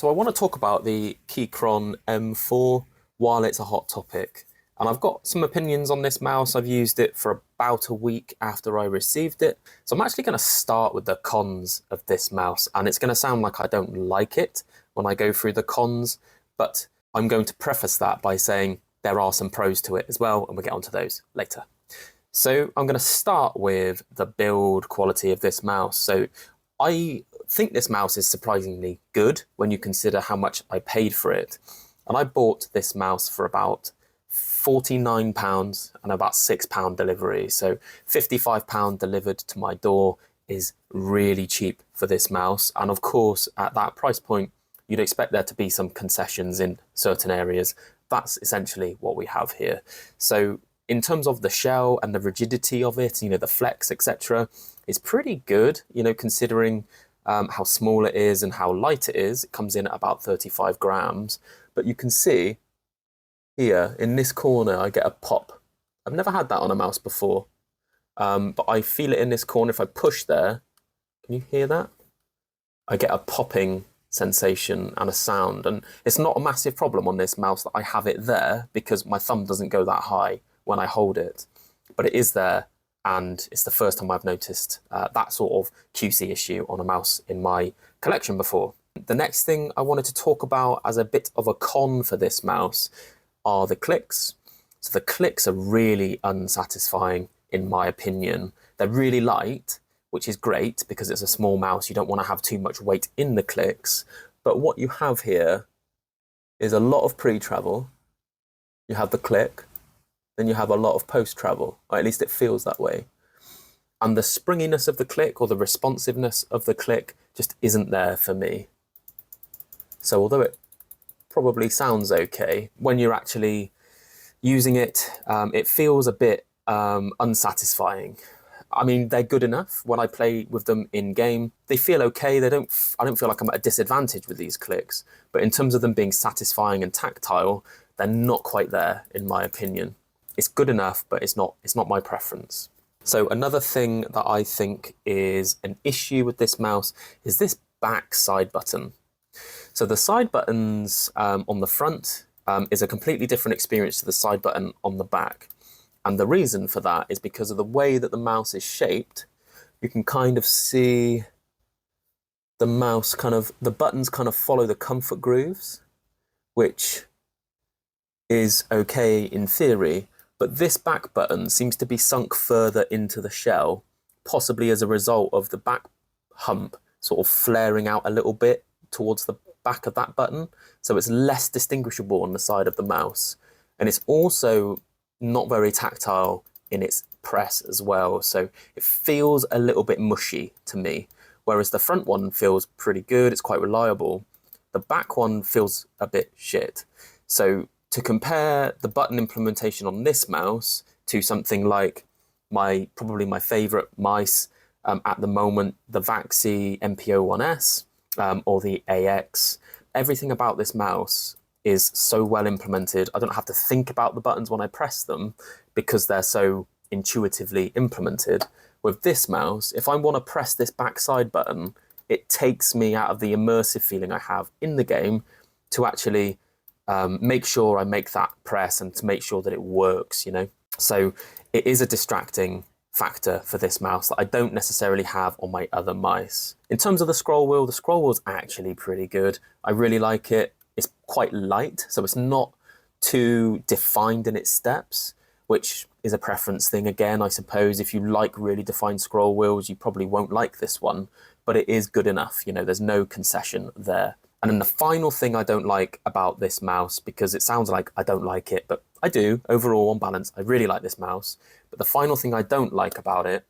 So I want to talk about the Keychron M4 while it's a hot topic. And I've got some opinions on this mouse. I've used it for about a week after I received it. So I'm actually going to start with the cons of this mouse. And it's going to sound like I don't like it when I go through the cons, but I'm going to preface that by saying there are some pros to it as well, and we'll get onto those later. So I'm going to start with the build quality of this mouse. So I think this mouse is surprisingly good when you consider how much I paid for it. And I bought this mouse for about £49 and about £6 delivery. So £55 delivered to my door is really cheap for this mouse. And of course, at that price point, you'd expect there to be some concessions in certain areas. That's essentially what we have here. So in terms of the shell and the rigidity of it, the flex, etc., it's pretty good, considering how small it is and how light it is. It comes in at about 35 grams. But you can see here in this corner, I get a pop. I've never had that on a mouse before, but I feel it in this corner. If I push there, can you hear that? I get a popping sensation and a sound. And it's not a massive problem on this mouse that I have it there because my thumb doesn't go that high when I hold it, but it is there. And it's the first time I've noticed that sort of QC issue on a mouse in my collection before. The next thing I wanted to talk about as a bit of a con for this mouse are the clicks. So the clicks are really unsatisfying in my opinion. They're really light, which is great because it's a small mouse. You don't want to have too much weight in the clicks. But what you have here is a lot of pre-travel. You have the click, then you have a lot of post-travel, or at least it feels that way. And the springiness of the click or the responsiveness of the click just isn't there for me. So although it probably sounds okay, when you're actually using it, it feels a bit unsatisfying. I mean, they're good enough when I play with them in game. They feel okay. I don't feel like I'm at a disadvantage with these clicks, but in terms of them being satisfying and tactile, they're not quite there in my opinion. It's good enough, but it's not my preference. So another thing that I think is an issue with this mouse is this back side button. So the side buttons on the front is a completely different experience to the side button on the back. And the reason for that is because of the way that the mouse is shaped. You can kind of see the mouse the buttons kind of follow the comfort grooves, which is okay in theory. But this back button seems to be sunk further into the shell, possibly as a result of the back hump sort of flaring out a little bit towards the back of that button. So it's less distinguishable on the side of the mouse. And it's also not very tactile in its press as well. So it feels a little bit mushy to me, whereas the front one feels pretty good. It's quite reliable. The back one feels a bit shit. So to compare the button implementation on this mouse to something like probably my favorite mice at the moment, the Vaxi MPO1S or the AX, everything about this mouse is so well implemented. I don't have to think about the buttons when I press them because they're so intuitively implemented. With this mouse, if I want to press this backside button, it takes me out of the immersive feeling I have in the game to actually make sure I make that press and to make sure that it works, So it is a distracting factor for this mouse that I don't necessarily have on my other mice. In terms of the scroll wheel's actually pretty good. I really like it. It's quite light, so it's not too defined in its steps, which is a preference thing again, I suppose. If you like really defined scroll wheels, you probably won't like this one, but it is good enough. There's no concession there. And then the final thing I don't like about this mouse, because it sounds like I don't like it, but I do. Overall, on balance, I really like this mouse. But the final thing I don't like about it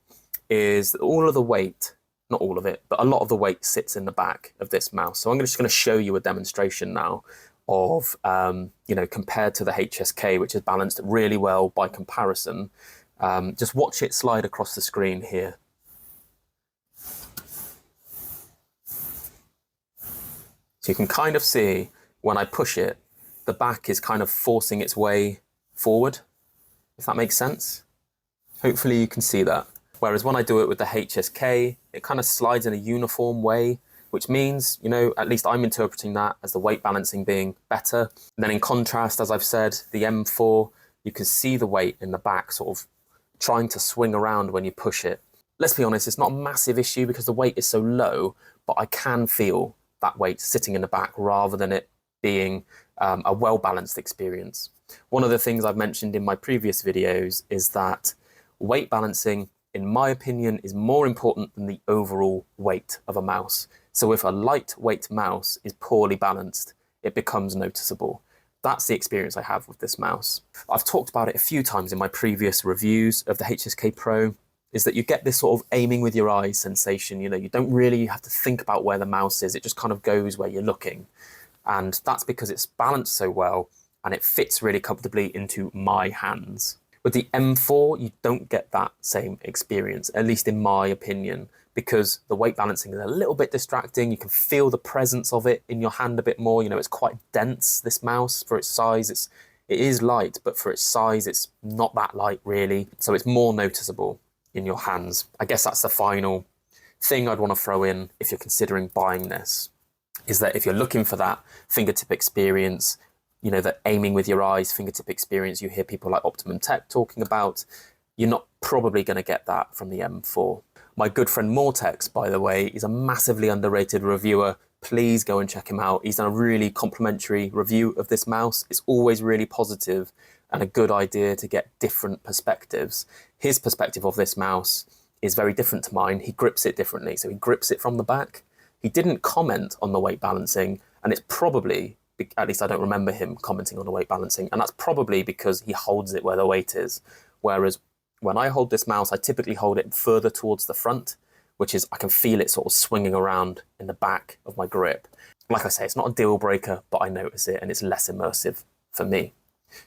is that all of the weight, not all of it, but a lot of the weight sits in the back of this mouse. So I'm just going to show you a demonstration now of, compared to the HSK, which is balanced really well by comparison. Just watch it slide across the screen here. So you can kind of see when I push it, the back is kind of forcing its way forward, if that makes sense. Hopefully you can see that. Whereas when I do it with the HSK, it kind of slides in a uniform way which means, you know, at least I'm interpreting that as the weight balancing being better. And then in contrast, as I've said, the M4, you can see the weight in the back sort of trying to swing around when you push it. Let's be honest, it's not a massive issue because the weight is so low, but I can feel that weight sitting in the back rather than it being a well-balanced experience. One of the things I've mentioned in my previous videos is that weight balancing, in my opinion, is more important than the overall weight of a mouse. So if a lightweight mouse is poorly balanced, it becomes noticeable. That's the experience I have with this mouse. I've talked about it a few times in my previous reviews of the HSK Pro, is that you get this sort of aiming with your eyes sensation. You know, you don't really have to think about where the mouse is. It just kind of goes where you're looking. And that's because it's balanced so well and it fits really comfortably into my hands. With the M4, you don't get that same experience, at least in my opinion, because the weight balancing is a little bit distracting. You can feel the presence of it in your hand a bit more. You know, it's quite dense, this mouse, for its size. It is light, but for its size, it's not that light really. So it's more noticeable in your hands. I guess that's the final thing I'd want to throw in if you're considering buying this, is that if you're looking for that fingertip experience, you know, that aiming with your eyes fingertip experience you hear people like Optimum Tech talking about, you're not probably going to get that from the M4. My good friend Mortex, by the way, is a massively underrated reviewer. Please go and check him out. He's done a really complimentary review of this mouse. It's always really positive and a good idea to get different perspectives. His perspective of this mouse is very different to mine. He grips it differently. So he grips it from the back. He didn't comment on the weight balancing, and it's probably, at least I don't remember him commenting on the weight balancing, and that's probably because he holds it where the weight is. Whereas when I hold this mouse, I typically hold it further towards the front, which is, I can feel it sort of swinging around in the back of my grip. Like I say, it's not a deal breaker, but I notice it and it's less immersive for me.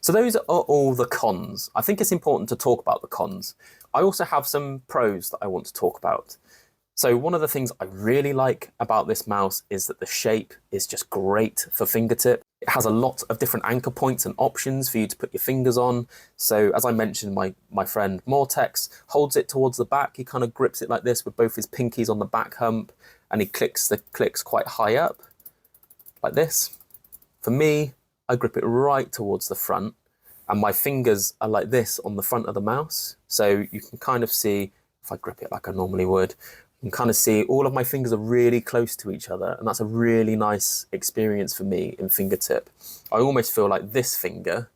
So those are all the cons. I think it's important to talk about the cons. I also have some pros that I want to talk about. So one of the things I really like about this mouse is that the shape is just great for fingertip. It has a lot of different anchor points and options for you to put your fingers on. So as I mentioned, my friend Mortex holds it towards the back. He kind of grips it like this with both his pinkies on the back hump, and he clicks the clicks quite high up, like this. For me, I grip it right towards the front, and my fingers are like this on the front of the mouse. So you can kind of see, if I grip it like I normally would, you can kind of see all of my fingers are really close to each other, and that's a really nice experience for me in fingertip. I almost feel like this finger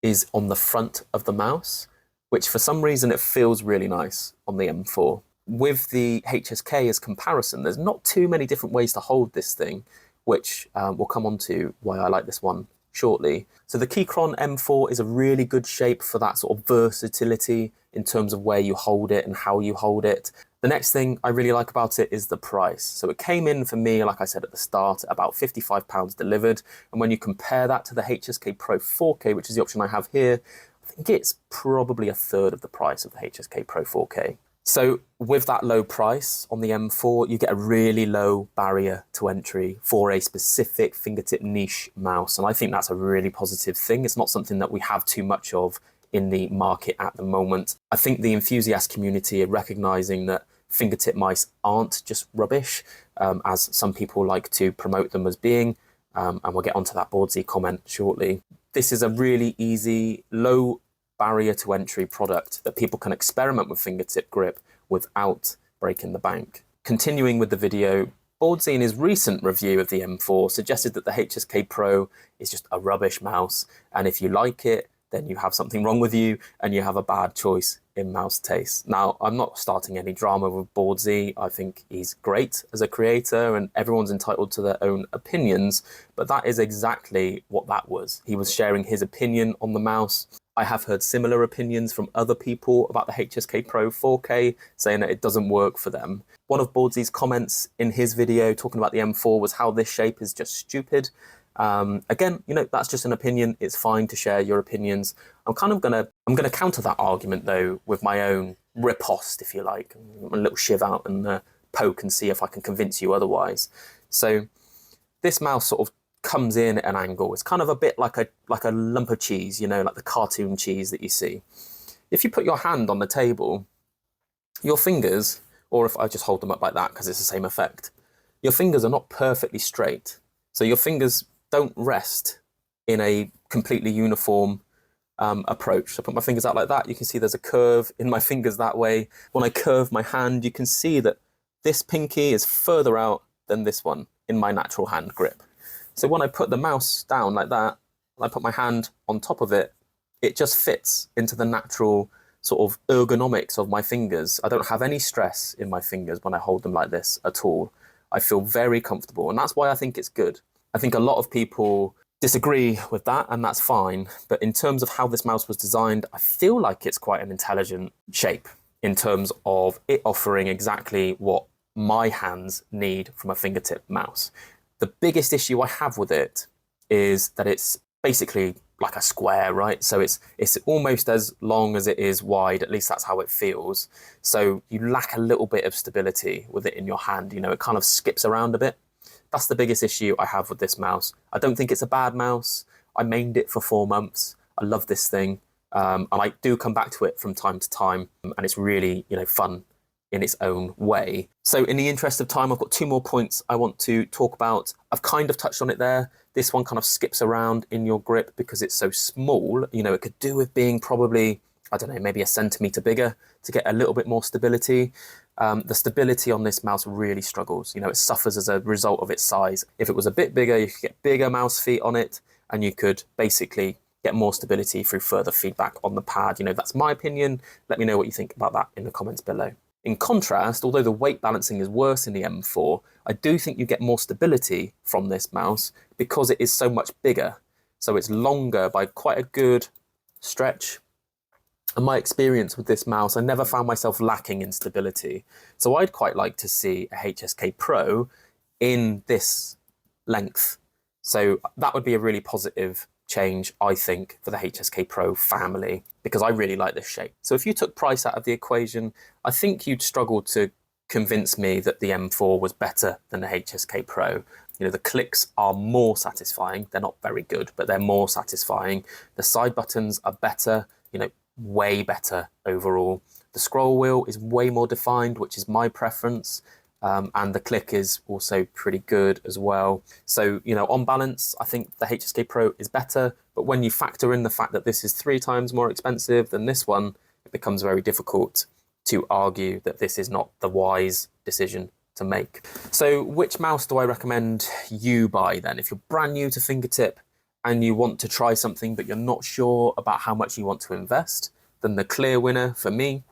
is on the front of the mouse, which for some reason it feels really nice on the M4. With the HSK as comparison, there's not too many different ways to hold this thing, which we'll come on to why I like this one shortly. So the Keychron M4 is a really good shape for that sort of versatility in terms of where you hold it and how you hold it. The next thing I really like about it is the price. So it came in for me, like I said at the start, about £55 delivered. And when you compare that to the HSK Pro 4K, which is the option I have here, I think it's probably a third of the price of the HSK Pro 4K. So with that low price on the M4, you get a really low barrier to entry for a specific fingertip niche mouse. And I think that's a really positive thing. It's not something that we have too much of in the market at the moment. I think the enthusiast community are recognizing that fingertip mice aren't just rubbish, as some people like to promote them as being, and we'll get onto that Boardzy comment shortly. This is a really easy, low barrier to entry product that people can experiment with fingertip grip without breaking the bank. Continuing with the video, Boardzy in his recent review of the M4 suggested that the HSK Pro is just a rubbish mouse, and if you like it, then you have something wrong with you and you have a bad choice in mouse taste. Now, I'm not starting any drama with Boardzy. I think he's great as a creator and everyone's entitled to their own opinions, but that is exactly what that was. He was sharing his opinion on the mouse. I have heard similar opinions from other people about the HSK Pro 4K, saying that it doesn't work for them. One of Boardzy's comments in his video talking about the M4 was how this shape is just stupid. Again, you know, that's just an opinion. It's fine to share your opinions. I'm gonna counter that argument though with my own riposte, if you like, a little shiv out and poke and see if I can convince you otherwise. So this mouse sort of comes in at an angle. It's kind of a bit like a lump of cheese, you know, like the cartoon cheese that you see. If you put your hand on the table, your fingers, or if I just hold them up like that because it's the same effect, your fingers are not perfectly straight. So your fingers don't rest in a completely uniform approach. So I put my fingers out like that. You can see there's a curve in my fingers that way. When I curve my hand, you can see that this pinky is further out than this one in my natural hand grip. So when I put the mouse down like that, I put my hand on top of it, it just fits into the natural sort of ergonomics of my fingers. I don't have any stress in my fingers when I hold them like this at all. I feel very comfortable, and that's why I think it's good. I think a lot of people disagree with that, and that's fine. But in terms of how this mouse was designed, I feel like it's quite an intelligent shape in terms of it offering exactly what my hands need from a fingertip mouse. The biggest issue I have with it is that it's basically like a square, right? So it's almost as long as it is wide, at least that's how it feels. So you lack a little bit of stability with it in your hand. You know, it kind of skips around a bit. That's the biggest issue I have with this mouse. I don't think it's a bad mouse. I mained it for 4 months. I love this thing. And I do come back to it from time to time, and it's really, you know, fun in its own way. So in the interest of time, I've got 2 more points I want to talk about. I've kind of touched on it there. This one kind of skips around in your grip because it's so small. You know, it could do with being probably, I don't know, maybe a centimetre bigger to get a little bit more stability. The stability on this mouse really struggles. You know, it suffers as a result of its size. If it was a bit bigger, you could get bigger mouse feet on it, and you could basically get more stability through further feedback on the pad. You know, that's my opinion. Let me know what you think about that in the comments below. In contrast, although the weight balancing is worse in the M4, I do think you get more stability from this mouse because it is so much bigger. So it's longer by quite a good stretch. And my experience with this mouse, I never found myself lacking in stability. So I'd quite like to see a HSK Pro in this length. So that would be a really positive change, I think, for the HSK Pro family, because I really like this shape. So if you took price out of the equation, I think you'd struggle to convince me that the M4 was better than the HSK Pro. You know, the clicks are more satisfying. They're not very good, but they're more satisfying. The side buttons are better, you know, way better overall. The scroll wheel is way more defined, which is my preference. And the click is also pretty good as well. So, you know, on balance, I think the HSK Pro is better, but when you factor in the fact that this is 3 times more expensive than this one, it becomes very difficult to argue that this is not the wise decision to make. So which mouse do I recommend you buy then? If you're brand new to Fingertip and you want to try something, but you're not sure about how much you want to invest, then the clear winner for me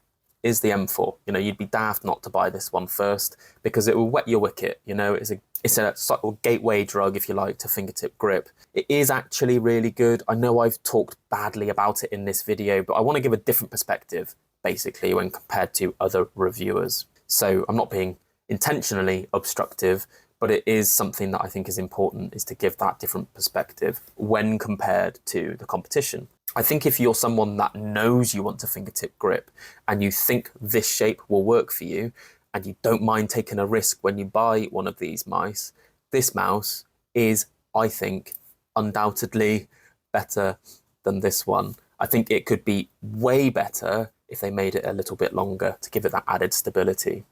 is the M4. You know, you'd be daft not to buy this one first because it will wet your wicket. You know, it's a sort of gateway drug, if you like, to fingertip grip. It is actually really good. I know I've talked badly about it in this video, but I want to give a different perspective, basically, when compared to other reviewers. So I'm not being intentionally obstructive, but it is something that I think is important, is to give that different perspective when compared to the competition. I think if you're someone that knows you want a fingertip grip and you think this shape will work for you and you don't mind taking a risk when you buy one of these mice, this mouse is, I think, undoubtedly better than this one. I think it could be way better if they made it a little bit longer to give it that added stability.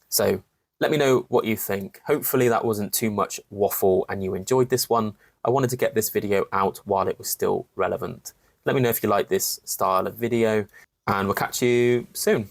So let me know what you think. Hopefully that wasn't too much waffle and you enjoyed this one. I wanted to get this video out while it was still relevant. Let me know if you like this style of video, and we'll catch you soon.